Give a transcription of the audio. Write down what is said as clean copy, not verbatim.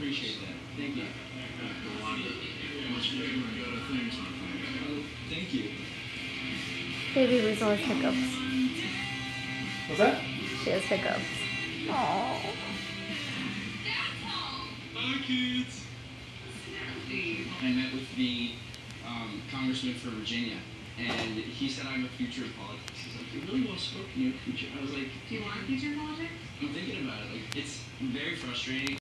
appreciate that. Thank you. A lot of much bigger and better things on Oh, thank you. Baby Weasel has hiccups. What's that? She has hiccups. Aww. Hi, kids. I met with the congressman for Virginia, and he said I'm a future in politics. He's like, you're really well spoken, you're a future. I was like, Do you want a future in politics? I'm thinking about it. Like, it's very frustrating.